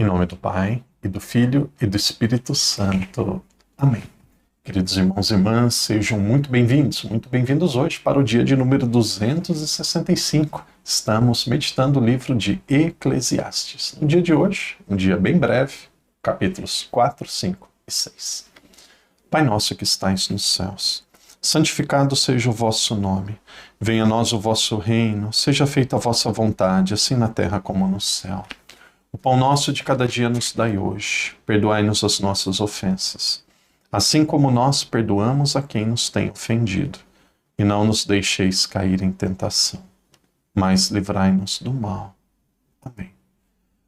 Em nome do Pai, e do Filho, e do Espírito Santo. Amém. Queridos irmãos e irmãs, sejam muito bem-vindos hoje para o dia de número 265. Estamos meditando o livro de Eclesiastes. No dia de hoje, um dia bem breve, capítulos 4, 5 e 6. Pai nosso que estais nos céus, santificado seja o vosso nome. Venha a nós o vosso reino, seja feita a vossa vontade, assim na terra como no céu. O pão nosso de cada dia nos dai hoje. Perdoai-nos as nossas ofensas, assim como nós perdoamos a quem nos tem ofendido. E não nos deixeis cair em tentação, mas livrai-nos do mal. Amém.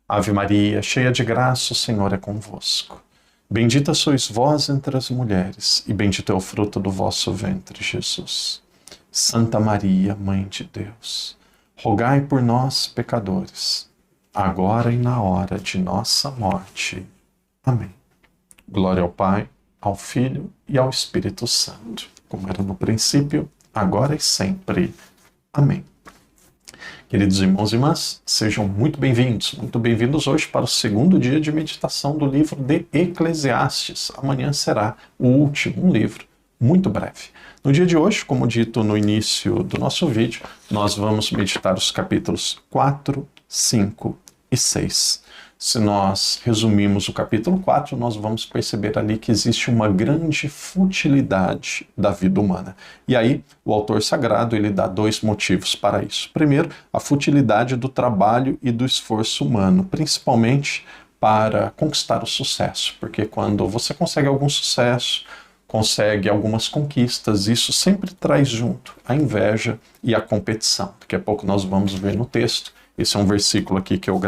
Ave Maria, cheia de graça, o Senhor é convosco. Bendita sois vós entre as mulheres, e bendito é o fruto do vosso ventre, Jesus. Santa Maria, Mãe de Deus, rogai por nós, pecadores, agora e na hora de nossa morte. Amém. Glória ao Pai, ao Filho e ao Espírito Santo, como era no princípio, agora e sempre. Amém. Queridos irmãos e irmãs, sejam muito bem-vindos hoje para o segundo dia de meditação do livro de Eclesiastes. Amanhã será o último, um livro muito breve. No dia de hoje, como dito no início do nosso vídeo, nós vamos meditar os capítulos 4, 5 e 6. Se nós resumirmos o capítulo 4, nós vamos perceber ali que existe uma grande futilidade da vida humana. E aí, o autor sagrado, ele dá dois motivos para isso. Primeiro, a futilidade do trabalho e do esforço humano, principalmente para conquistar o sucesso. Porque quando você consegue algum sucesso, consegue algumas conquistas, isso sempre traz junto a inveja e a competição. Daqui a pouco nós vamos ver no texto. Esse é um versículo aqui que eu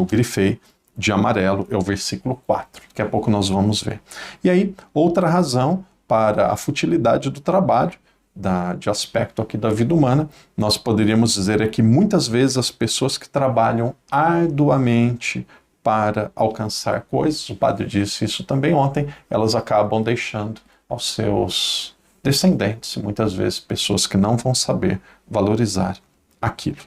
grifei de amarelo, é o versículo 4. Daqui a pouco nós vamos ver. E aí, outra razão para a futilidade do trabalho, de aspecto aqui da vida humana, nós poderíamos dizer é que muitas vezes as pessoas que trabalham arduamente para alcançar coisas, o padre disse isso também ontem, elas acabam deixando aos seus descendentes, muitas vezes pessoas que não vão saber valorizar aquilo.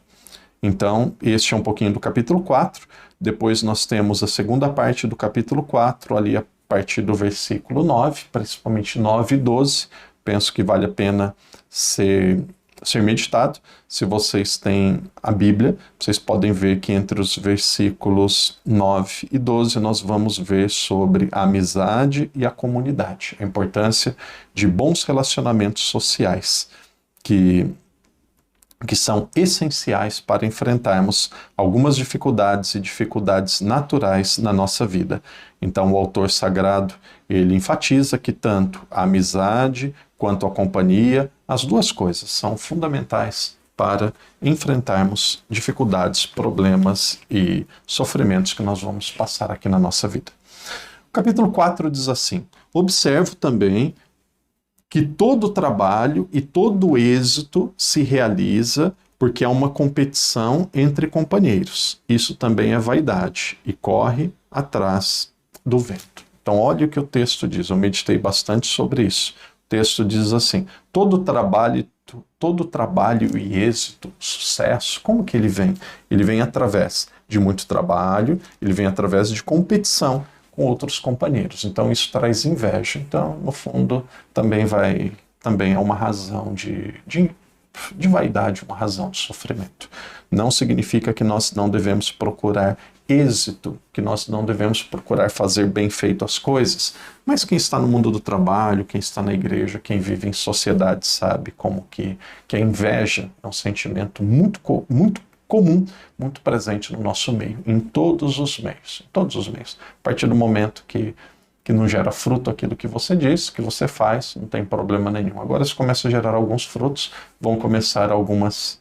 Então, este é um pouquinho do capítulo 4. Depois nós temos a segunda parte do capítulo 4, ali a partir do versículo 9, principalmente 9 e 12. Penso que vale a pena ser meditado. Se vocês têm a Bíblia, vocês podem ver que entre os versículos 9 e 12 nós vamos ver sobre a amizade e a comunidade, a importância de bons relacionamentos sociais, que são essenciais para enfrentarmos algumas dificuldades e dificuldades naturais na nossa vida. Então o autor sagrado, ele enfatiza que tanto a amizade quanto a companhia, as duas coisas são fundamentais para enfrentarmos dificuldades, problemas e sofrimentos que nós vamos passar aqui na nossa vida. O capítulo 4 diz assim: observo também que todo trabalho e todo êxito se realiza porque há uma competição entre companheiros. Isso também é vaidade e corre atrás do vento. Então, olha o que o texto diz. Eu meditei bastante sobre isso. O texto diz assim: todo trabalho e êxito, sucesso, como que ele vem? Ele vem através de muito trabalho, ele vem através de competição com outros companheiros. Então isso traz inveja. Então, no fundo, também é uma razão de vaidade, uma razão de sofrimento. Não significa que nós não devemos procurar êxito, que nós não devemos procurar fazer bem feito as coisas, mas quem está no mundo do trabalho, quem está na igreja, quem vive em sociedade sabe como que a inveja é um sentimento muito comum, muito presente no nosso meio, em todos os meios. A partir do momento que não gera fruto aquilo que você diz, que você faz, não tem problema nenhum. Agora, se começa a gerar alguns frutos, vão começar alguns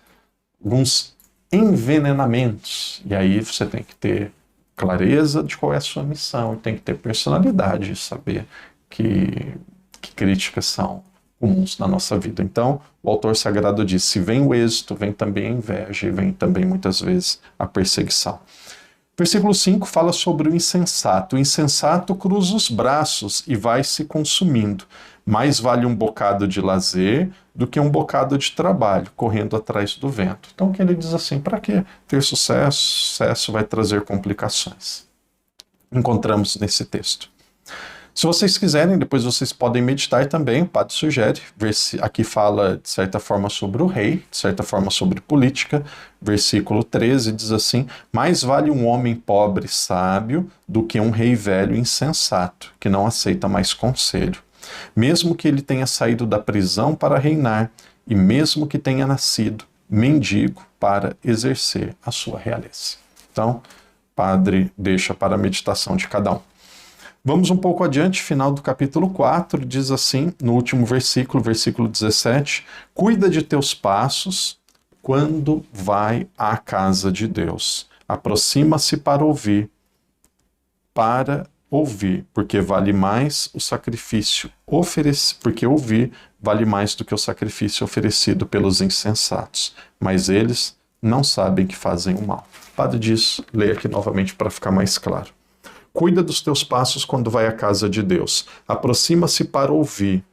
envenenamentos. E aí você tem que ter clareza de qual é a sua missão, tem que ter personalidade e saber que críticas são comuns na nossa vida. Então, o autor sagrado diz: se vem o êxito, vem também a inveja e vem também muitas vezes a perseguição. Versículo 5 fala sobre o insensato. O insensato cruza os braços e vai se consumindo. Mais vale um bocado de lazer do que um bocado de trabalho, correndo atrás do vento. Então, o que ele diz assim: para que ter sucesso? Sucesso vai trazer complicações. encontramos nesse texto. Se vocês quiserem, depois vocês podem meditar também, o padre sugere, aqui fala de certa forma sobre o rei, de certa forma sobre política, versículo 13 diz assim: mais vale um homem pobre sábio do que um rei velho insensato, que não aceita mais conselho. Mesmo que ele tenha saído da prisão para reinar, e mesmo que tenha nascido mendigo para exercer a sua realeza. Então, o padre deixa para a meditação de cada um. Vamos um pouco adiante, final do capítulo 4, diz assim, no último versículo, versículo 17: cuida de teus passos quando vai à casa de Deus. Aproxima-se para ouvir, porque vale mais o sacrifício oferecido, porque ouvir vale mais do que o sacrifício oferecido pelos insensatos, mas eles não sabem que fazem o mal. O padre diz, leia aqui novamente para ficar mais claro. Cuida dos teus passos quando vai à casa de Deus. Aproxima-se para ouvir.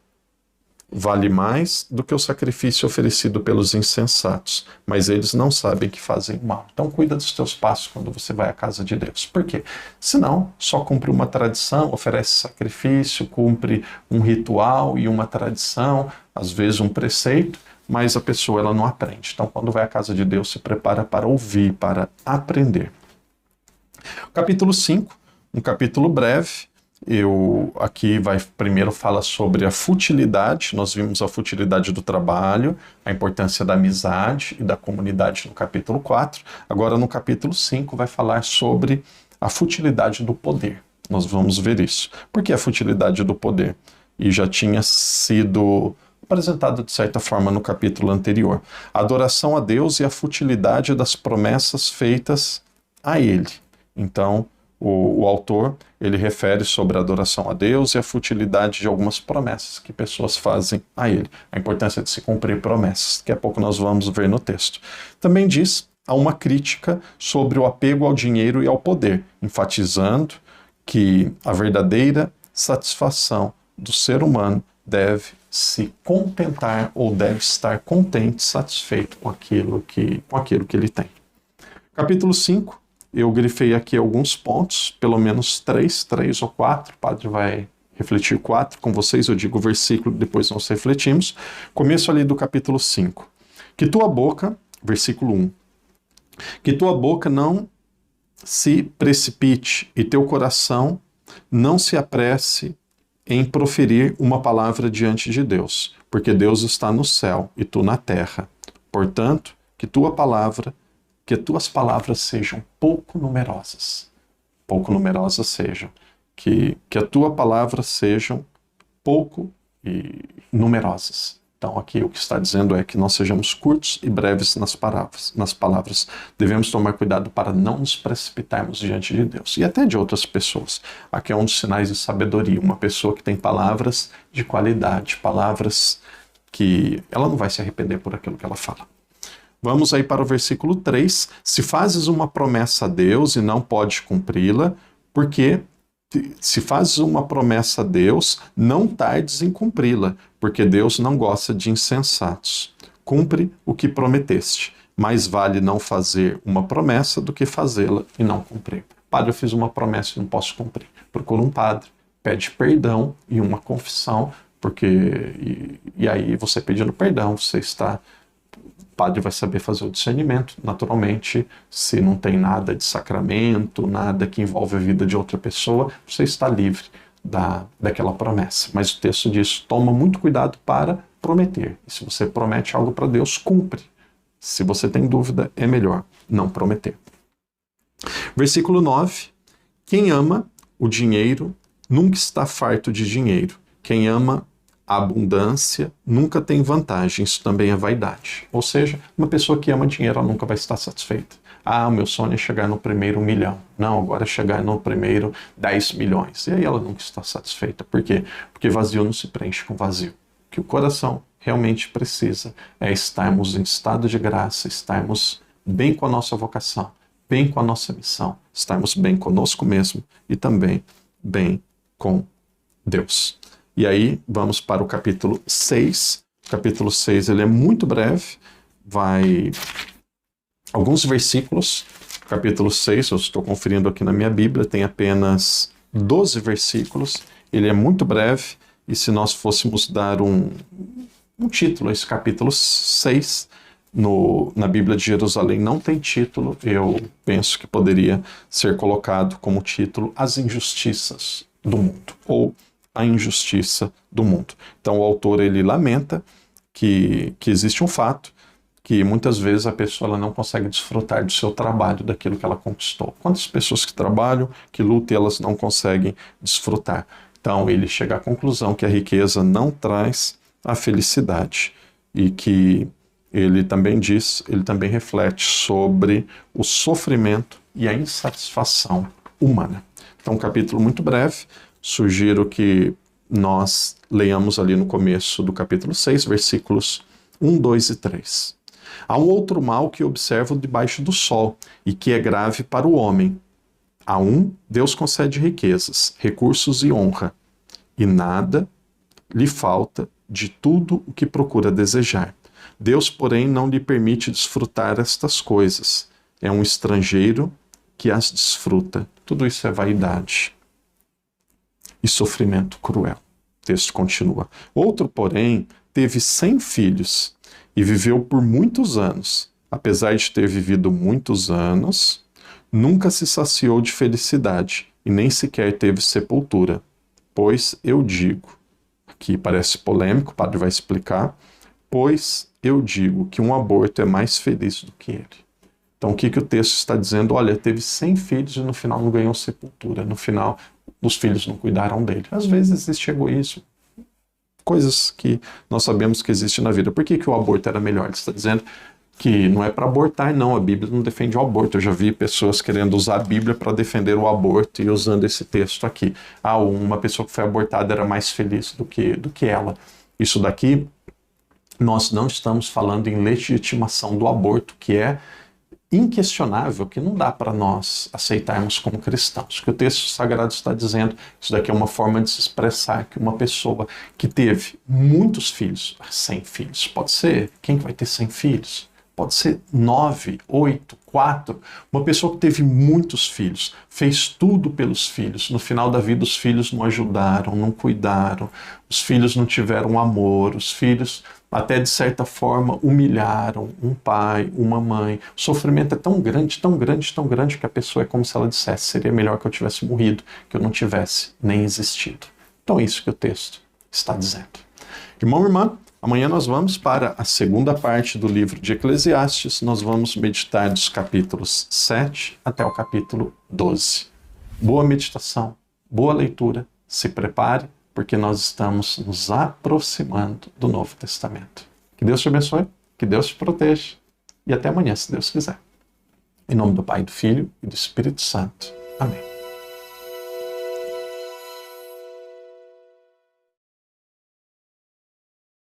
Vale mais do que o sacrifício oferecido pelos insensatos, mas eles não sabem que fazem mal. Então cuida dos teus passos quando você vai à casa de Deus. Por quê? Senão, só cumpre uma tradição, oferece sacrifício, cumpre um ritual e uma tradição, às vezes um preceito, mas a pessoa ela não aprende. Então quando vai à casa de Deus, se prepara para ouvir, para aprender. Capítulo 5. Um capítulo breve, primeiro fala sobre a futilidade, nós vimos a futilidade do trabalho, a importância da amizade e da comunidade no capítulo 4, agora no capítulo 5 vai falar sobre a futilidade do poder, nós vamos ver isso. Por que a futilidade do poder? E já tinha sido apresentado de certa forma no capítulo anterior. A adoração a Deus e a futilidade das promessas feitas a Ele. Então, o autor, ele refere sobre a adoração a Deus e a futilidade de algumas promessas que pessoas fazem a ele. A importância de se cumprir promessas. Daqui a pouco nós vamos ver no texto. Também diz, há uma crítica sobre o apego ao dinheiro e ao poder, enfatizando que a verdadeira satisfação do ser humano deve se contentar ou deve estar contente, satisfeito com aquilo que ele tem. Capítulo 5. Eu grifei aqui alguns pontos, pelo menos três ou quatro. O padre vai refletir 4 com vocês, eu digo o versículo, depois nós refletimos. Começo ali do capítulo 5. Que tua boca, versículo 1, que tua boca não se precipite e teu coração não se apresse em proferir uma palavra diante de Deus, porque Deus está no céu e tu na terra. Portanto, que tuas palavras sejam pouco numerosas. Pouco numerosas sejam. Que a tua palavra sejam pouco e numerosas. Então aqui o que está dizendo é que nós sejamos curtos e breves nas palavras. Devemos tomar cuidado para não nos precipitarmos diante de Deus e até de outras pessoas. Aqui é um dos sinais de sabedoria. Uma pessoa que tem palavras de qualidade, palavras que ela não vai se arrepender por aquilo que ela fala. Vamos aí para o versículo 3. Se fazes uma promessa a Deus e não podes cumpri-la, porque se fazes uma promessa a Deus, não tardes em cumpri-la, porque Deus não gosta de insensatos. Cumpre o que prometeste. Mais vale não fazer uma promessa do que fazê-la e não cumprir. Padre, eu fiz uma promessa e não posso cumprir. Procura um padre, pede perdão e uma confissão, e aí você pedindo perdão, o padre vai saber fazer o discernimento, naturalmente, se não tem nada de sacramento, nada que envolve a vida de outra pessoa, você está livre daquela promessa. Mas o texto diz, toma muito cuidado para prometer. E se você promete algo para Deus, cumpre. Se você tem dúvida, é melhor não prometer. Versículo 9. Quem ama o dinheiro nunca está farto de dinheiro. Quem ama a abundância nunca tem vantagem, isso também é vaidade. Ou seja, uma pessoa que ama dinheiro, ela nunca vai estar satisfeita. Ah, o meu sonho é chegar no primeiro 1 milhão. Não, agora é chegar no primeiro 10 milhões. E aí ela nunca está satisfeita. Por quê? Porque vazio não se preenche com vazio. O que o coração realmente precisa é estarmos em estado de graça, estarmos bem com a nossa vocação, bem com a nossa missão, estarmos bem conosco mesmo e também bem com Deus. E aí, vamos para o capítulo 6. O capítulo 6 ele é muito breve, vai alguns versículos, capítulo 6, eu estou conferindo aqui na minha Bíblia, tem apenas 12 versículos, ele é muito breve, e se nós fôssemos dar um título a esse capítulo 6, na Bíblia de Jerusalém não tem título, eu penso que poderia ser colocado como título As Injustiças do Mundo, ou A Injustiça do Mundo. Então o autor ele lamenta que existe um fato, que muitas vezes a pessoa ela não consegue desfrutar do seu trabalho, daquilo que ela conquistou. Quantas pessoas que trabalham, que lutam, elas não conseguem desfrutar. Então ele chega à conclusão que a riqueza não traz a felicidade e que ele também reflete sobre o sofrimento e a insatisfação humana. Então, um capítulo muito breve, sugiro que nós leiamos ali no começo do capítulo 6, versículos 1, 2 e 3. Há um outro mal que observo debaixo do sol e que é grave para o homem. A um, Deus concede riquezas, recursos e honra, e nada lhe falta de tudo o que procura desejar. Deus, porém, não lhe permite desfrutar estas coisas. É um estrangeiro que as desfruta. Tudo isso é vaidade e sofrimento cruel. O texto continua. Outro, porém, teve 100 filhos e viveu por muitos anos. Apesar de ter vivido muitos anos, nunca se saciou de felicidade e nem sequer teve sepultura. Pois eu digo, aqui parece polêmico, o padre vai explicar, pois eu digo que um aborto é mais feliz do que ele. Então o que o texto está dizendo? Olha, teve 100 filhos e no final não ganhou sepultura, no final os filhos não cuidaram dele. Às vezes existe egoísmo, coisas que nós sabemos que existem na vida. Por que o aborto era melhor? Ele está dizendo que não é para abortar, não, a Bíblia não defende o aborto. Eu já vi pessoas querendo usar a Bíblia para defender o aborto e usando esse texto aqui. Uma pessoa que foi abortada era mais feliz do que ela. Isso daqui, nós não estamos falando em legitimação do aborto, que é inquestionável, que não dá para nós aceitarmos como cristãos. O que o texto sagrado está dizendo, isso daqui é uma forma de se expressar que uma pessoa que teve muitos filhos, 100 filhos, pode ser, quem vai ter 100 filhos? Pode ser 9, 8, 4. Uma pessoa que teve muitos filhos, fez tudo pelos filhos. No final da vida, os filhos não ajudaram, não cuidaram. Os filhos não tiveram amor. Os filhos, até de certa forma, humilharam um pai, uma mãe. O sofrimento é tão grande, tão grande, tão grande, que a pessoa é como se ela dissesse, seria melhor que eu tivesse morrido, que eu não tivesse nem existido. Então é isso que o texto está dizendo. Irmão e irmã, amanhã nós vamos para a segunda parte do livro de Eclesiastes. Nós vamos meditar dos capítulos 7 até o capítulo 12. Boa meditação, boa leitura. Se prepare, porque nós estamos nos aproximando do Novo Testamento. Que Deus te abençoe, que Deus te proteja. E até amanhã, se Deus quiser. Em nome do Pai, do Filho e do Espírito Santo. Amém.